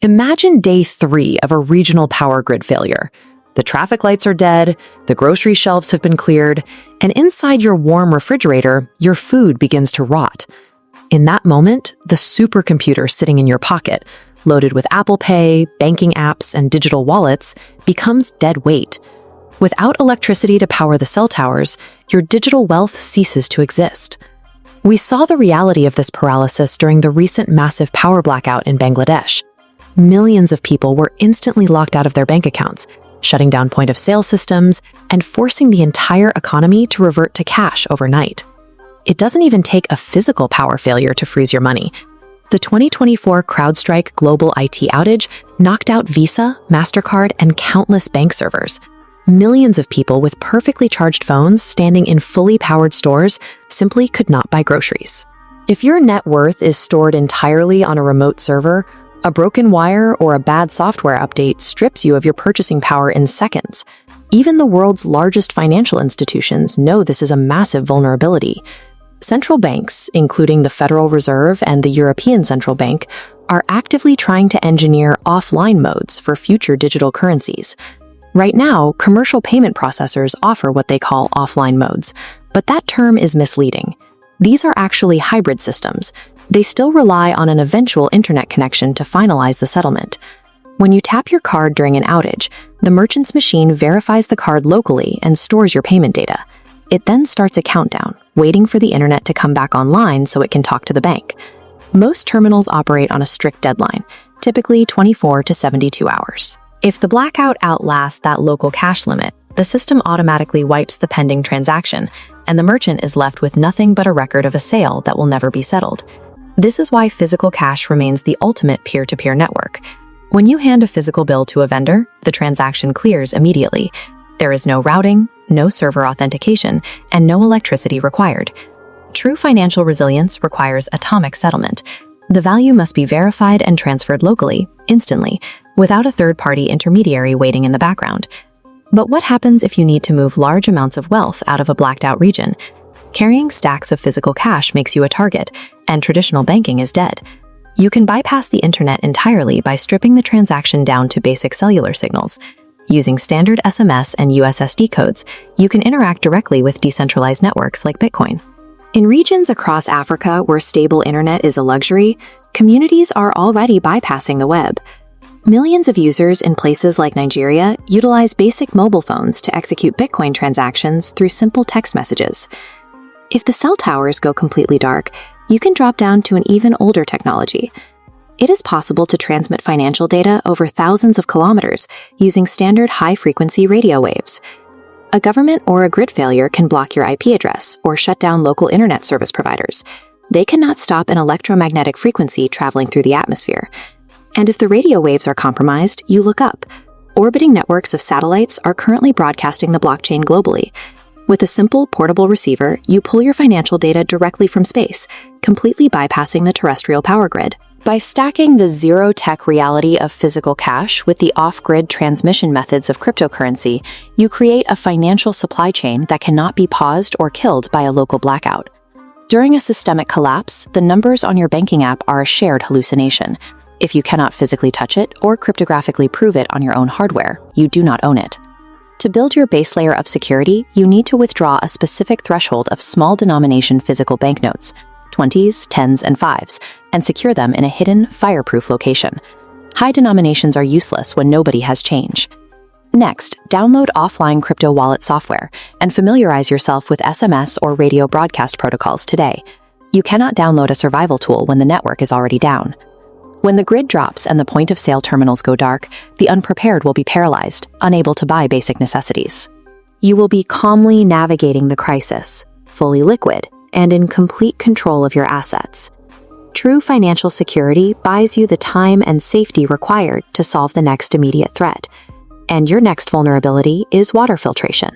Imagine day 3 of a regional power grid failure. The traffic lights are dead, the grocery shelves have been cleared, and inside your warm refrigerator, your food begins to rot. In that moment, the supercomputer sitting in your pocket, loaded with Apple Pay, banking apps, and digital wallets, becomes dead weight. Without electricity to power the cell towers, your digital wealth ceases to exist. We saw the reality of this paralysis during the recent massive power blackout in Bangladesh. Millions of people were instantly locked out of their bank accounts, shutting down point-of-sale systems and forcing the entire economy to revert to cash overnight. It doesn't even take a physical power failure to freeze your money. The 2024 CrowdStrike global IT outage knocked out Visa, MasterCard, and countless bank servers. Millions of people with perfectly charged phones standing in fully powered stores simply could not buy groceries. If your net worth is stored entirely on a remote server, a broken wire or a bad software update strips you of your purchasing power in seconds. Even the world's largest financial institutions know this is a massive vulnerability. Central banks, including the Federal Reserve and the European Central Bank, are actively trying to engineer offline modes for future digital currencies. Right now, commercial payment processors offer what they call offline modes, but that term is misleading. These are actually hybrid systems. They still rely on an eventual internet connection to finalize the settlement. When you tap your card during an outage, the merchant's machine verifies the card locally and stores your payment data. It then starts a countdown, waiting for the internet to come back online so it can talk to the bank. Most terminals operate on a strict deadline, typically 24 to 72 hours. If the blackout outlasts that local cash limit, the system automatically wipes the pending transaction, and the merchant is left with nothing but a record of a sale that will never be settled. This is why physical cash remains the ultimate peer-to-peer network. When you hand a physical bill to a vendor, the transaction clears immediately. There is no routing, no server authentication, and no electricity required. True financial resilience requires atomic settlement. The value must be verified and transferred locally, instantly, without a third-party intermediary waiting in the background. But what happens if you need to move large amounts of wealth out of a blacked-out region? Carrying stacks of physical cash makes you a target, and traditional banking is dead. You can bypass the internet entirely by stripping the transaction down to basic cellular signals. Using standard SMS and USSD codes, you can interact directly with decentralized networks like Bitcoin. In regions across Africa where stable internet is a luxury, communities are already bypassing the web. Millions of users in places like Nigeria utilize basic mobile phones to execute Bitcoin transactions through simple text messages. If the cell towers go completely dark, you can drop down to an even older technology. It is possible to transmit financial data over thousands of kilometers using standard high-frequency radio waves. A government or a grid failure can block your IP address or shut down local internet service providers. They cannot stop an electromagnetic frequency traveling through the atmosphere. And if the radio waves are compromised, you look up. Orbiting networks of satellites are currently broadcasting the blockchain globally. With a simple, portable receiver, you pull your financial data directly from space, completely bypassing the terrestrial power grid. By stacking the zero-tech reality of physical cash with the off-grid transmission methods of cryptocurrency, you create a financial supply chain that cannot be paused or killed by a local blackout. During a systemic collapse, the numbers on your banking app are a shared hallucination. If you cannot physically touch it or cryptographically prove it on your own hardware, you do not own it. To build your base layer of security, you need to withdraw a specific threshold of small denomination physical banknotes, 20s, 10s, and 5s, and secure them in a hidden, fireproof location. High denominations are useless when nobody has change. Next, download offline crypto wallet software and familiarize yourself with SMS or radio broadcast protocols today. You cannot download a survival tool when the network is already down. When the grid drops and the point-of-sale terminals go dark, the unprepared will be paralyzed, unable to buy basic necessities. You will be calmly navigating the crisis, fully liquid, and in complete control of your assets. True financial security buys you the time and safety required to solve the next immediate threat. And your next vulnerability is water filtration.